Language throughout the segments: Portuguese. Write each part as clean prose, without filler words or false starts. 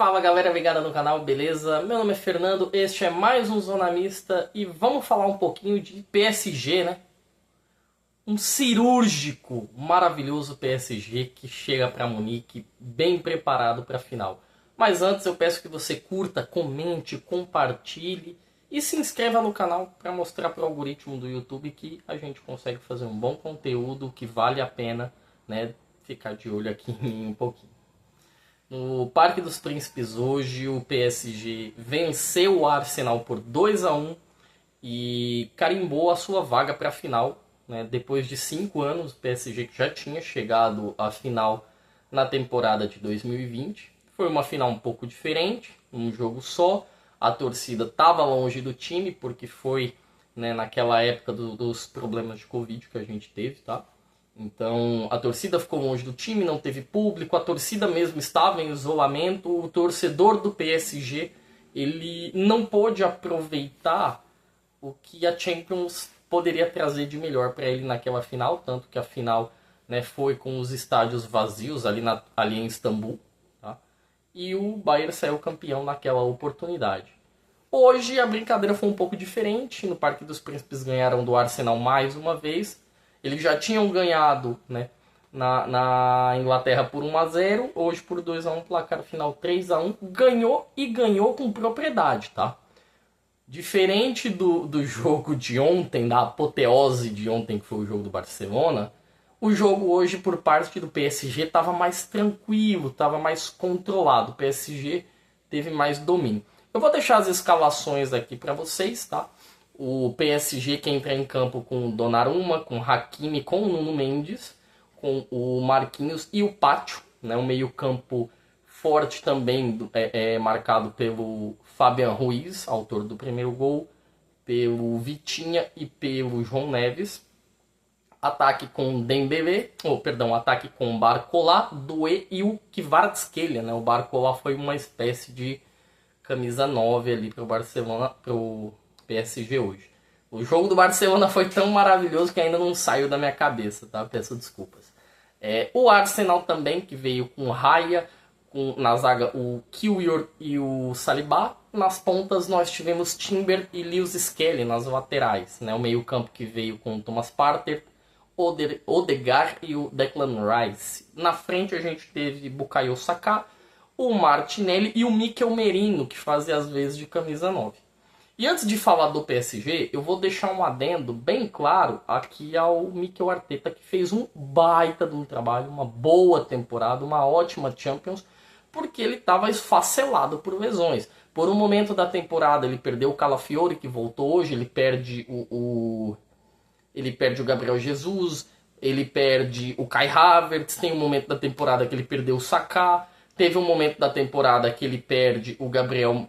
Fala galera ligada no canal, beleza? Meu nome é Fernando, este é mais um Zona Mista e vamos falar um pouquinho de PSG, né? Um cirúrgico, maravilhoso PSG que chega para Munique bem preparado para a final. Mas antes eu peço que você curta, comente, compartilhe e se inscreva no canal para mostrar para o algoritmo do YouTube que a gente consegue fazer um bom conteúdo que vale a pena, né, ficar de olho aqui em mim um pouquinho. No Parque dos Príncipes hoje o PSG venceu o Arsenal por 2-1 e carimbou a sua vaga para a final, né? Depois de 5 anos, o PSG que já tinha chegado à final na temporada de 2020. Foi uma final um pouco diferente, um jogo só. A torcida estava longe do time porque foi, né, naquela época dos problemas de Covid que a gente teve, tá? Então a torcida ficou longe do time, não teve público, a torcida mesmo estava em isolamento, o torcedor do PSG ele não pôde aproveitar o que a Champions poderia trazer de melhor para ele naquela final, tanto que a final, né, foi com os estádios vazios ali em Istambul, tá? E o Bayern saiu campeão naquela oportunidade. Hoje a brincadeira foi um pouco diferente, no Parque dos Príncipes ganharam do Arsenal mais uma vez. Eles já tinham ganhado, né, na Inglaterra por 1-0, hoje por 2-1, placar final 3-1. Ganhou e ganhou com propriedade, tá? Diferente do jogo de ontem, da apoteose de ontem, que foi o jogo do Barcelona, o jogo hoje por parte do PSG estava mais tranquilo, estava mais controlado. O PSG teve mais domínio. Eu vou deixar as escalações aqui para vocês, tá? O PSG que entra em campo com o Donnarumma, com o Hakimi, com o Nuno Mendes, com o Marquinhos e o Pacho, né? Um meio campo forte também, marcado pelo Fabian Ruiz, autor do primeiro gol, pelo Vitinha e pelo João Neves. Ataque com Dembélé, ataque com Barcola, Doué e o Kvaratskhelia, né? O Barcola foi uma espécie de camisa 9 ali para o Barcelona, para o PSG hoje. O jogo do Barcelona foi tão maravilhoso que ainda não saiu da minha cabeça, tá? Peço desculpas. O Arsenal também, que veio com Raya, na zaga o Kiwior e o Saliba. Nas pontas nós tivemos Timber e Lewis Skelly nas laterais, né? O meio campo que veio com o Thomas Partey, Odegaard e o Declan Rice. Na frente a gente teve Bukayo Saka, o Martinelli e o Mikel Merino, que fazia as vezes de camisa 9. E antes de falar do PSG, eu vou deixar um adendo bem claro aqui ao Mikel Arteta, que fez um baita de um trabalho, uma boa temporada, uma ótima Champions, porque ele estava esfacelado por lesões. Por um momento da temporada ele perdeu o Calafiori, que voltou hoje, ele perde o Gabriel Jesus, ele perde o Kai Havertz, tem um momento da temporada que ele perdeu o Saka, teve um momento da temporada que ele perde o Gabriel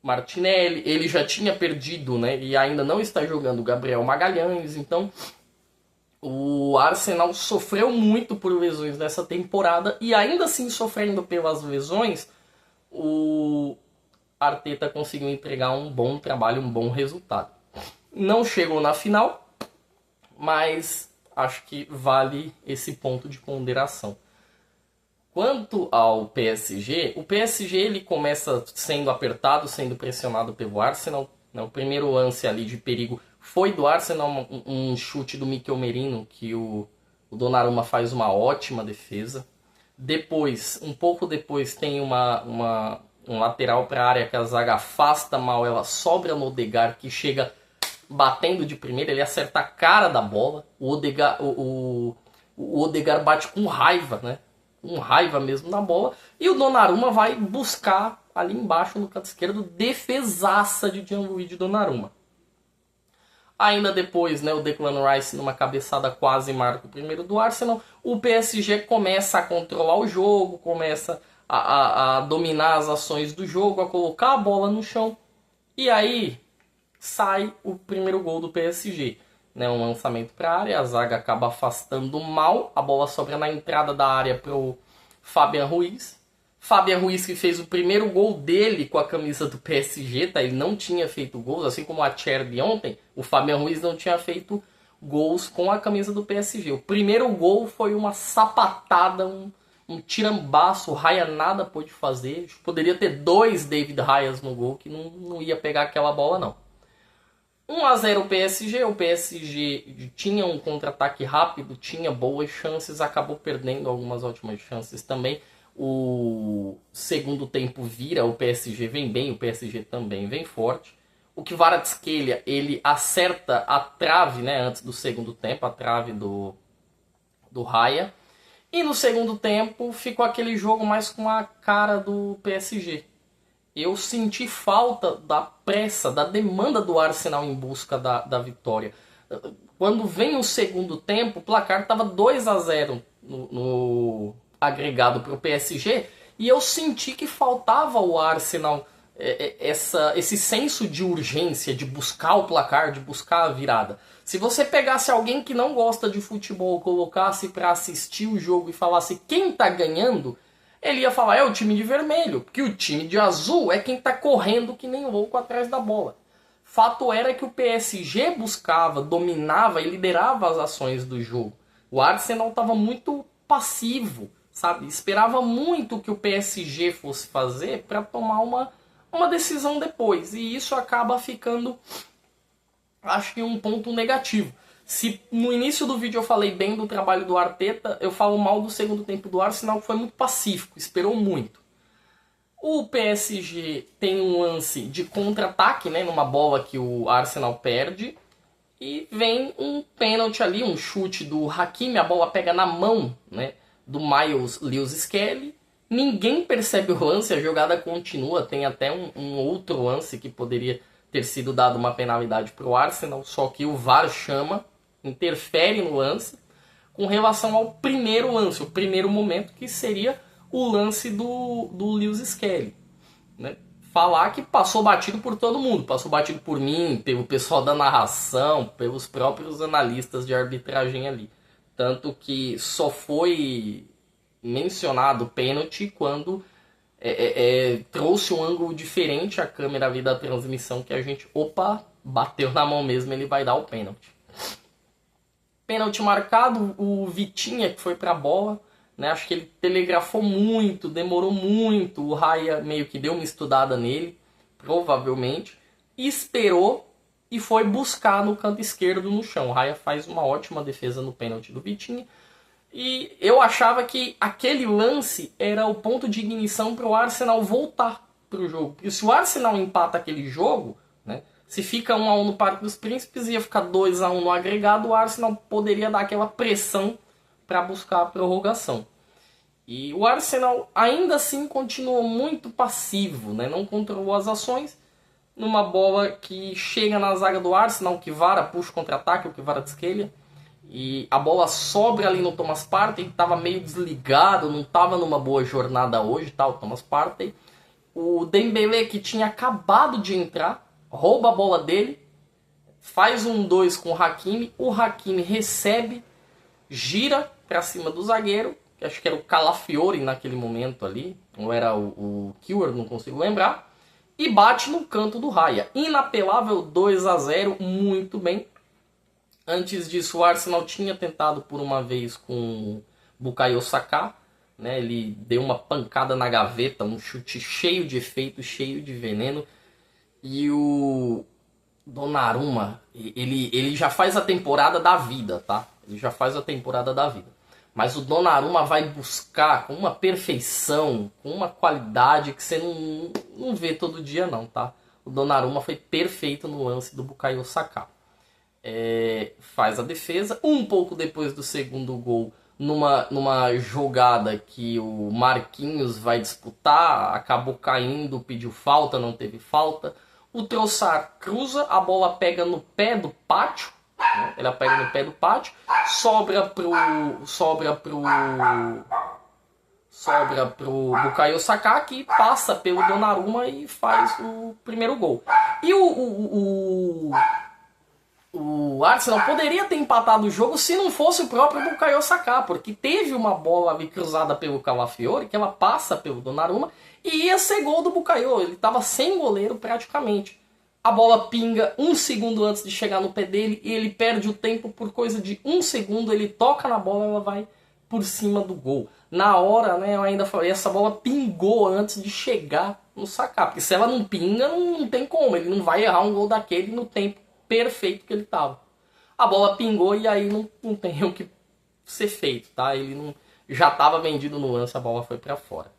Martinelli, ele já tinha perdido, né, e ainda não está jogando o Gabriel Magalhães. Então o Arsenal sofreu muito por lesões nessa temporada e ainda assim sofrendo pelas lesões, o Arteta conseguiu entregar um bom trabalho, um bom resultado. Não chegou na final, mas acho que vale esse ponto de ponderação. Quanto ao PSG, o PSG ele começa sendo apertado, sendo pressionado pelo Arsenal, né? O primeiro lance ali de perigo foi do Arsenal, um chute do Mikel Merino, que o Donnarumma faz uma ótima defesa. Depois, um pouco depois, tem um lateral para a área que a zaga afasta mal, ela sobra no Odegaard, que chega batendo de primeira, ele acerta a cara da bola. O Odegaard bate com raiva, né? Com raiva mesmo na bola, e o Donnarumma vai buscar ali embaixo no canto esquerdo, defesaça de Gianluigi Donnarumma. Ainda depois, né, o Declan Rice numa cabeçada quase marca o primeiro do Arsenal. O PSG começa a controlar o jogo, começa a dominar as ações do jogo, a colocar a bola no chão, e aí sai o primeiro gol do PSG. Né, um lançamento para a área, a zaga acaba afastando mal, a bola sobra na entrada da área para o Fabian Ruiz. Fabian Ruiz que fez o primeiro gol dele com a camisa do PSG, tá? Ele não tinha feito gols, assim como a Cherry ontem, o Fabian Ruiz não tinha feito gols com a camisa do PSG. O primeiro gol foi uma sapatada, um tirambaço, o Raya nada pôde fazer. Poderia ter 2 David Rayas no gol que não ia pegar aquela bola não. 1-0 o PSG tinha um contra-ataque rápido, tinha boas chances, acabou perdendo algumas ótimas chances também. O segundo tempo vira, o PSG vem bem, o PSG também vem forte. O Kvaratskhelia, ele acerta a trave, né, antes do segundo tempo, a trave do Raya. E no segundo tempo ficou aquele jogo mais com a cara do PSG. Eu senti falta da pressa, da demanda do Arsenal em busca da vitória. Quando vem o segundo tempo, o placar estava 2-0 no agregado para o PSG. E eu senti que faltava ao Arsenal esse senso de urgência, de buscar o placar, de buscar a virada. Se você pegasse alguém que não gosta de futebol, colocasse para assistir o jogo e falasse quem está ganhando, ele ia falar, é o time de vermelho, porque o time de azul é quem está correndo que nem louco atrás da bola. Fato era que o PSG buscava, dominava e liderava as ações do jogo. O Arsenal estava muito passivo, sabe? Esperava muito que o PSG fosse fazer para tomar uma decisão depois. E isso acaba ficando, acho que, um ponto negativo. Se no início do vídeo eu falei bem do trabalho do Arteta, eu falo mal do segundo tempo do Arsenal, que foi muito pacífico, esperou muito. O PSG tem um lance de contra-ataque, né, numa bola que o Arsenal perde, e vem um pênalti ali, um chute do Hakimi, a bola pega na mão, né, do Miles Lewis-Skelly. Ninguém percebe o lance, a jogada continua, tem até um outro lance que poderia ter sido dado uma penalidade para o Arsenal, só que o VAR chama, interfere no lance com relação ao primeiro lance, o primeiro momento, que seria o lance do Lewis-Skelly, né? Falar que passou batido por todo mundo, passou batido por mim, pelo pessoal da narração, pelos próprios analistas de arbitragem ali. Tanto que só foi mencionado pênalti quando trouxe um ângulo diferente à câmera ali da transmissão, que a gente, opa, bateu na mão mesmo, ele vai dar o pênalti. Pênalti marcado, o Vitinha que foi pra bola, né? Acho que ele telegrafou muito, demorou muito, o Raya meio que deu uma estudada nele, provavelmente, esperou e foi buscar no canto esquerdo no chão. O Raya faz uma ótima defesa no pênalti do Vitinha. E eu achava que aquele lance era o ponto de ignição para o Arsenal voltar para o jogo. Porque se o Arsenal empata aquele jogo, né, se fica 1-1 no Parque dos Príncipes, ia ficar 2-1 no agregado, o Arsenal poderia dar aquela pressão para buscar a prorrogação. E o Arsenal ainda assim continuou muito passivo, né, não controlou as ações. Numa bola que chega na zaga do Arsenal, que Kvara puxa o contra-ataque, o Kvaratskhelia. E a bola sobra ali no Thomas Partey, que estava meio desligado, não estava numa boa jornada hoje, tá, o Thomas Partey. O Dembélé, que tinha acabado de entrar, rouba a bola dele, faz 1-2 com o Hakimi. O Hakimi recebe, gira para cima do zagueiro, que acho que era o Calafiori naquele momento ali, ou era o Keyword, não consigo lembrar, e bate no canto do Raya. Inapelável 2-0, muito bem. Antes disso, o Arsenal tinha tentado por uma vez com o Bukayo Saka, né? Ele deu uma pancada na gaveta, um chute cheio de efeito, cheio de veneno. E o Donnarumma, ele já faz a temporada da vida, tá? Ele já faz a temporada da vida. Mas o Donnarumma vai buscar com uma perfeição, com uma qualidade que você não vê todo dia não, tá? O Donnarumma foi perfeito no lance do Bukayo Saka. Faz a defesa, um pouco depois do segundo gol, numa jogada que o Marquinhos vai disputar, acabou caindo, pediu falta, não teve falta. O Trossard cruza, a bola pega no pé do pátio, né? Ela pega no pé do pátio, sobra pro Bukayo Saka, que passa pelo Donnarumma e faz o primeiro gol. E o Arsenal poderia ter empatado o jogo se não fosse o próprio Bukayo Saka, porque teve uma bola ali cruzada pelo Calafiori, que ela passa pelo Donnarumma, e ia ser gol do Bukayo. Ele estava sem goleiro praticamente. A bola pinga 1 segundo antes de chegar no pé dele, e ele perde o tempo por coisa de 1 segundo, ele toca na bola, ela vai por cima do gol. Na hora, né, eu ainda falei, essa bola pingou antes de chegar no Saka. Porque se ela não pinga, não tem como. Ele não vai errar um gol daquele no tempo perfeito que ele tava. A bola pingou e aí não tem o que ser feito, tá? Ele não, já estava vendido no lance, a bola foi para fora.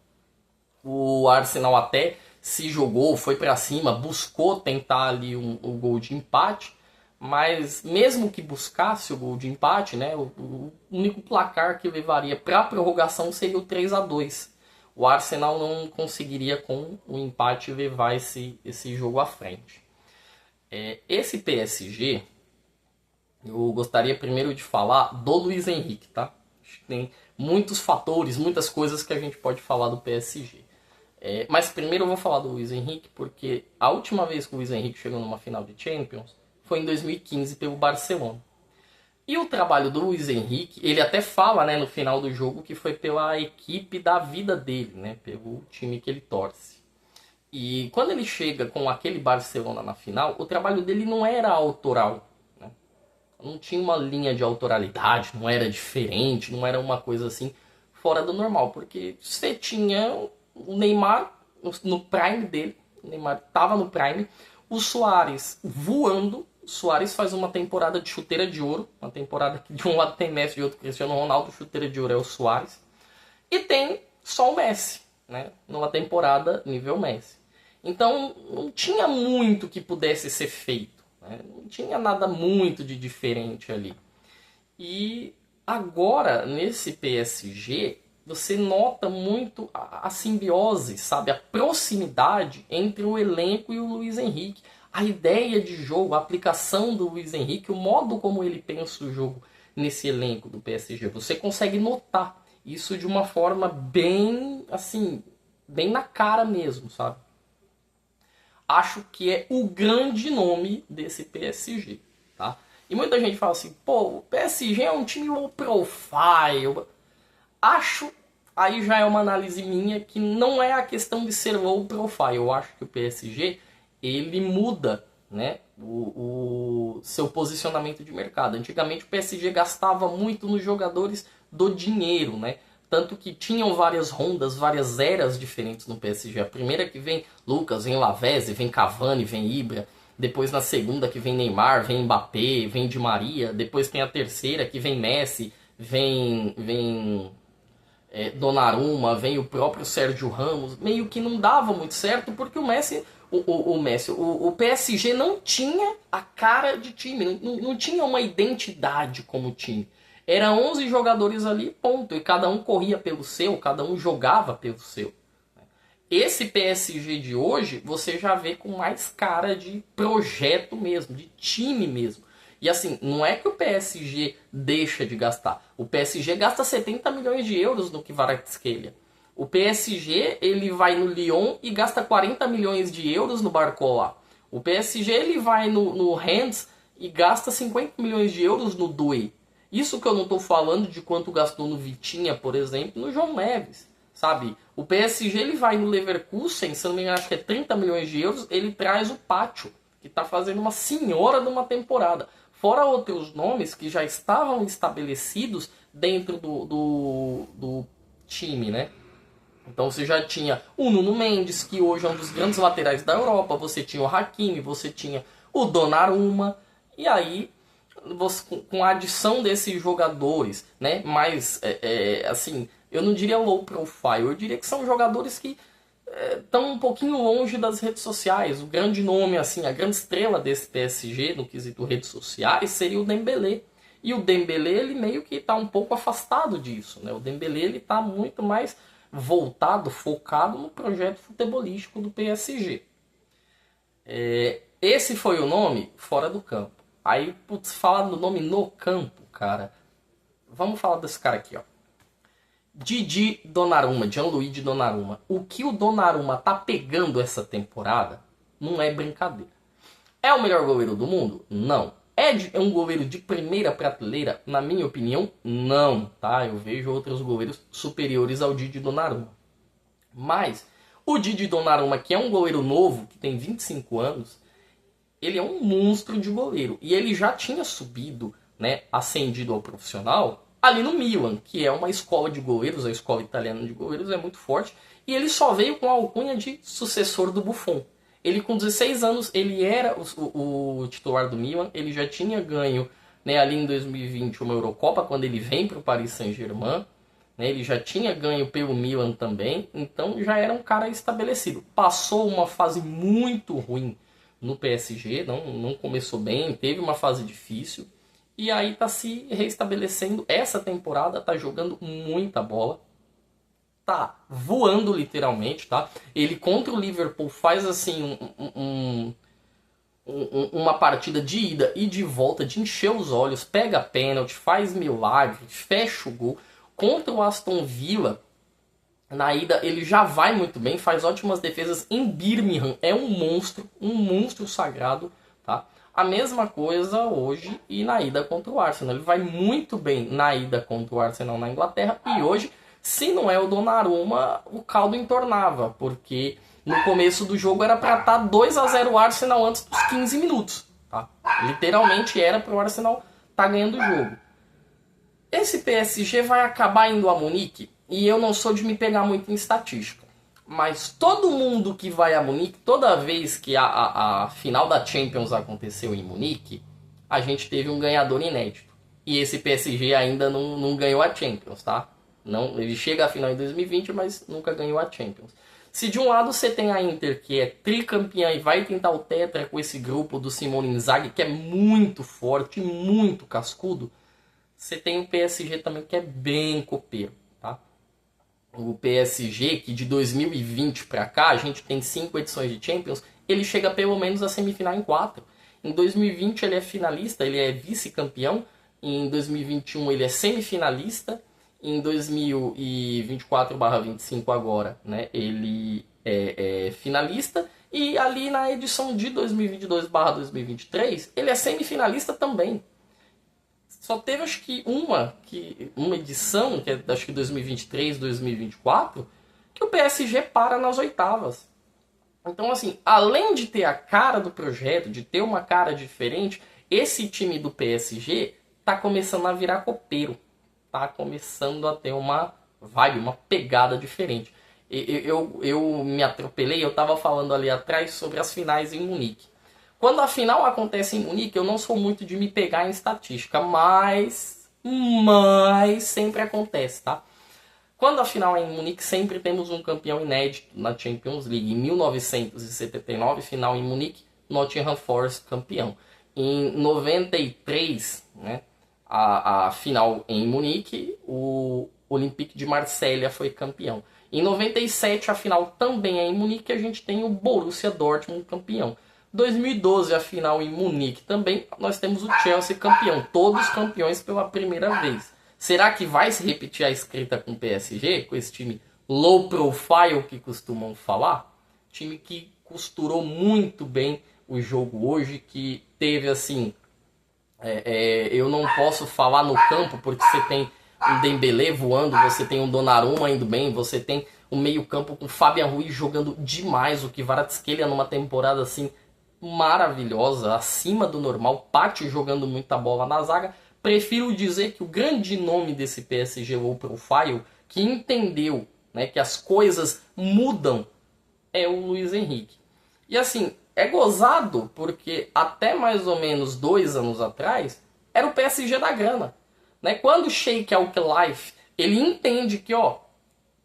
O Arsenal até se jogou, foi para cima, buscou tentar ali o gol de empate, mas mesmo que buscasse o gol de empate, né, o único placar que levaria para a prorrogação seria o 3-2. O Arsenal não conseguiria com o empate levar esse jogo à frente. Esse PSG, eu gostaria primeiro de falar do Luiz Henrique, tá? Acho que tem muitos fatores, muitas coisas que a gente pode falar do PSG. Mas primeiro eu vou falar do Luiz Henrique, porque a última vez que o Luiz Henrique chegou numa final de Champions foi em 2015 pelo Barcelona. E o trabalho do Luiz Henrique, ele até fala, né, no final do jogo que foi pela equipe da vida dele, né, pelo time que ele torce. E quando ele chega com aquele Barcelona na final, o trabalho dele não era autoral. Né? Não tinha uma linha de autoralidade, não era diferente, não era uma coisa assim fora do normal. Porque você tinha o Neymar no prime dele, o Neymar estava no prime, o Suárez voando. O Suárez faz uma temporada de chuteira de ouro, uma temporada que de um lado tem Messi e de outro Cristiano Ronaldo, chuteira de ouro é o Suárez. E tem só o Messi, né? Numa temporada nível Messi. Então não tinha muito que pudesse ser feito, né? Não tinha nada muito de diferente ali. E agora, nesse PSG, você nota muito a simbiose, sabe? A proximidade entre o elenco e o Luiz Henrique. A ideia de jogo, a aplicação do Luiz Henrique, o modo como ele pensa o jogo nesse elenco do PSG. Você consegue notar isso de uma forma bem, assim, bem na cara mesmo, sabe? Acho que é o grande nome desse PSG, tá? E muita gente fala assim, pô, o PSG é um time low profile. Acho, aí já é uma análise minha, que não é a questão de ser low profile. Eu acho que o PSG, ele muda, né, o seu posicionamento de mercado. Antigamente o PSG gastava muito nos jogadores do dinheiro, né? Tanto que tinham várias rondas, várias eras diferentes no PSG. A primeira que vem Lucas, vem Lavezzi, vem Cavani, vem Ibra. Depois na segunda que vem Neymar, vem Mbappé, vem Di Maria. Depois tem a terceira que vem Messi, vem Donnarumma, vem o próprio Sérgio Ramos. Meio que não dava muito certo porque o Messi... O PSG não tinha a cara de time, não tinha uma identidade como time. Era 11 jogadores ali, ponto. E cada um corria pelo seu, cada um jogava pelo seu. Esse PSG de hoje, você já vê com mais cara de projeto mesmo, de time mesmo. E assim, não é que o PSG deixa de gastar. O PSG gasta 70 milhões de euros no Kvaratskhelia. O PSG, ele vai no Lyon e gasta 40 milhões de euros no Barcola. O PSG, ele vai no Rennes e gasta 50 milhões de euros no Douai. Isso que eu não estou falando de quanto gastou no Vitinha, por exemplo, no João Neves, sabe? O PSG, ele vai no Leverkusen, se não me engano, acho que é 30 milhões de euros, ele traz o Pátio, que está fazendo uma senhora de uma temporada. Fora outros nomes que já estavam estabelecidos dentro do time, né? Então você já tinha o Nuno Mendes, que hoje é um dos grandes laterais da Europa. Você tinha o Hakimi, você tinha o Donnarumma. E aí, você, com a adição desses jogadores, né? Mais, assim, eu não diria low profile. Eu diria que são jogadores que estão um pouquinho longe das redes sociais. O grande nome, assim, a grande estrela desse PSG, no quesito redes sociais, seria o Dembélé. E o Dembélé, ele meio que está um pouco afastado disso, né? O Dembélé, ele está muito mais voltado, focado no projeto futebolístico do PSG. Esse foi o nome fora do campo. Aí, putz, falar do nome no campo, cara. Vamos falar desse cara aqui, ó. Didi Donnarumma, Gianluigi Donnarumma. O que o Donnarumma tá pegando essa temporada não é brincadeira. É o melhor goleiro do mundo? Não. É um goleiro de primeira prateleira? Na minha opinião, não, tá? Eu vejo outros goleiros superiores ao Didi Donnarumma. Mas o Didi Donnarumma, que é um goleiro novo, que tem 25 anos, ele é um monstro de goleiro. E ele já tinha subido, né, ascendido ao profissional ali no Milan, que é uma escola de goleiros, a escola italiana de goleiros é muito forte, e ele só veio com a alcunha de sucessor do Buffon. Ele com 16 anos, ele era o titular do Milan, ele já tinha ganho, né, ali em 2020 uma Eurocopa, quando ele vem para o Paris Saint-Germain, né, ele já tinha ganho pelo Milan também, então já era um cara estabelecido. Passou uma fase muito ruim no PSG, não começou bem, teve uma fase difícil, e aí tá se restabelecendo. Essa temporada tá jogando muita bola, tá voando literalmente, tá? Ele contra o Liverpool faz assim uma partida de ida e de volta, de encher os olhos, pega pênalti, faz milagre, fecha o gol. Contra o Aston Villa, na ida ele já vai muito bem, faz ótimas defesas em Birmingham, é um monstro sagrado, tá? A mesma coisa hoje e na ida contra o Arsenal. Ele vai muito bem na ida contra o Arsenal na Inglaterra e hoje, se não é o Donnarumma, o caldo entornava, porque no começo do jogo era para estar 2-0 o Arsenal antes dos 15 minutos, tá? Literalmente era para o Arsenal estar ganhando o jogo. Esse PSG vai acabar indo a Munique, e eu não sou de me pegar muito em estatística, mas todo mundo que vai a Munique, toda vez que a final da Champions aconteceu em Munique, a gente teve um ganhador inédito. E esse PSG ainda não ganhou a Champions, tá? Não, ele chega à final em 2020, mas nunca ganhou a Champions. Se de um lado você tem a Inter, que é tricampeã e vai tentar o tetra com esse grupo do Simone Inzaghi, que é muito forte, muito cascudo, você tem o PSG também, que é bem copeiro, tá? O PSG, que de 2020 para cá, a gente tem 5 edições de Champions, ele chega pelo menos a semifinal em 4. Em 2020 ele é finalista, ele é vice-campeão. Em 2021 ele é semifinalista. Em 2024/25 agora, né, ele é finalista. E ali na edição de 2022/2023, ele é semifinalista também. Só teve, acho que uma edição, que é acho que 2023, 2024, que o PSG para nas oitavas. Então, assim, além de ter a cara do projeto, de ter uma cara diferente, esse time do PSG tá começando a virar copeiro. Tá começando a ter uma vibe, uma pegada diferente. Eu me atropelei, eu tava falando ali atrás sobre as finais em Munique. Quando a final acontece em Munique, eu não sou muito de me pegar em estatística, mas sempre acontece, tá? Quando a final é em Munique, sempre temos um campeão inédito na Champions League. Em 1979, final em Munique, Nottingham Forest campeão. Em 93, né, a final em Munique, o Olympique de Marselha foi campeão. Em 97, a final também é em Munique, a gente tem o Borussia Dortmund campeão. 2012, a final em Munique também, nós temos o Chelsea campeão. Todos campeões pela primeira vez. Será que vai se repetir a escrita com o PSG? Com esse time low profile que costumam falar? Time que costurou muito bem o jogo hoje, que teve assim... eu não posso falar no campo porque você tem um Dembélé voando, você tem um Donnarumma indo bem, você tem um meio campo com Fabian Ruiz jogando demais, o Kvaratskhelia numa temporada assim maravilhosa, acima do normal, Patti jogando muita bola na zaga. Prefiro dizer que o grande nome desse PSG low profile, que entendeu, né, que as coisas mudam, é o Luiz Henrique. E assim, é gozado porque até mais ou menos 2 anos atrás era o PSG da grana, né? Quando o Sheikh Al-Khelaïf, ele entende que, ó,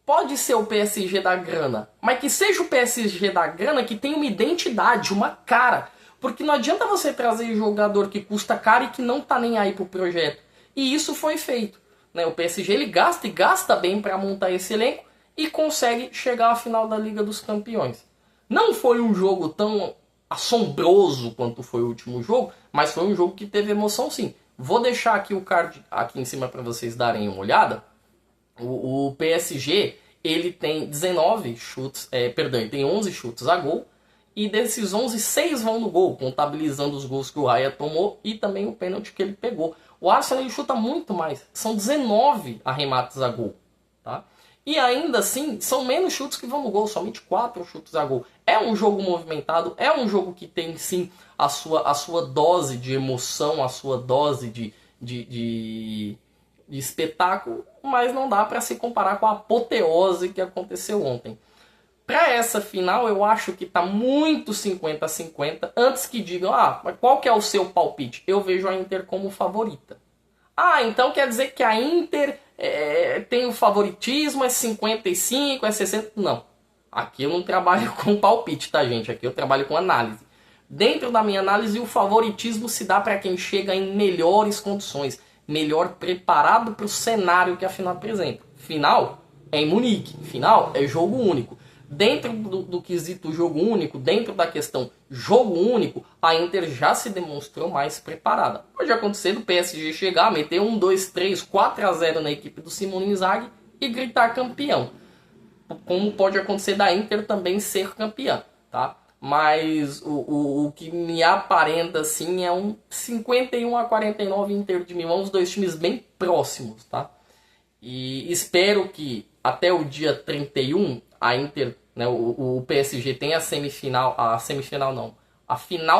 pode ser o PSG da grana, mas que seja o PSG da grana que tem uma identidade, uma cara. Porque não adianta você trazer jogador que custa caro e que não tá nem aí pro projeto. E isso foi feito, né? O PSG ele gasta e gasta bem para montar esse elenco e consegue chegar à final da Liga dos Campeões. Não foi um jogo tão assombroso quanto foi o último jogo, mas foi um jogo que teve emoção sim. Vou deixar aqui o card aqui em cima para vocês darem uma olhada. O PSG, ele tem 19 chutes, ele tem 11 chutes a gol, e desses 11, 6 vão no gol, contabilizando os gols que o Raya tomou e também o pênalti que ele pegou. O Arsenal ele chuta muito mais, são 19 arremates a gol, tá? E ainda assim, são menos chutes que vão no gol, somente 4 chutes a gol. É um jogo movimentado, é um jogo que tem sim a sua dose de emoção, a sua dose de de espetáculo, mas não dá para se comparar com a apoteose que aconteceu ontem. Para essa final, eu acho que tá muito 50-50. Antes que digam, mas qual que é o seu palpite? Eu vejo a Inter como favorita. Então quer dizer que a Inter tem o favoritismo, é 55, é 60? Não. Aqui eu não trabalho com palpite, tá, gente? Aqui eu trabalho com análise. Dentro da minha análise, o favoritismo se dá para quem chega em melhores condições, melhor preparado para o cenário que a final apresenta. Final é em Munique, final é jogo único. Dentro do quesito jogo único, dentro da questão jogo único, a Inter já se demonstrou mais preparada. Pode acontecer do PSG chegar, meter 1, 2, 3, 4-0 na equipe do Simone Inzaghi e gritar campeão. Como pode acontecer da Inter também ser campeã, tá? Mas o que me aparenta assim é um 51-49 Inter de Milão, os dois times bem próximos, tá? E espero que até o dia 31 a Inter, né, o PSG tem a final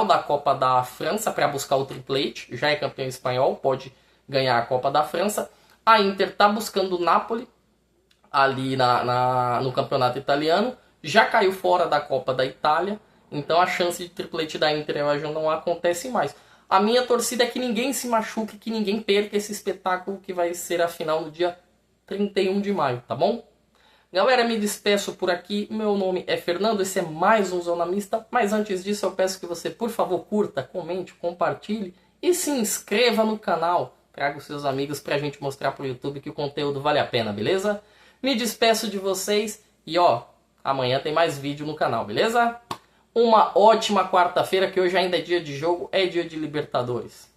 da Copa da França para buscar o triplete, já é campeão espanhol, pode ganhar a Copa da França. A Inter está buscando o Napoli ali no campeonato italiano, já caiu fora da Copa da Itália, então a chance de triplete da Inter não acontece mais. A minha torcida é que ninguém se machuque, que ninguém perca esse espetáculo que vai ser a final no dia 31 de maio, tá bom? Galera, me despeço por aqui. Meu nome é Fernando, esse é mais um Zona Mista. Mas antes disso, eu peço que você, por favor, curta, comente, compartilhe e se inscreva no canal. Traga os seus amigos pra gente mostrar pro YouTube que o conteúdo vale a pena, beleza? Me despeço de vocês e amanhã tem mais vídeo no canal, beleza? Uma ótima quarta-feira, que hoje ainda é dia de jogo, é dia de Libertadores.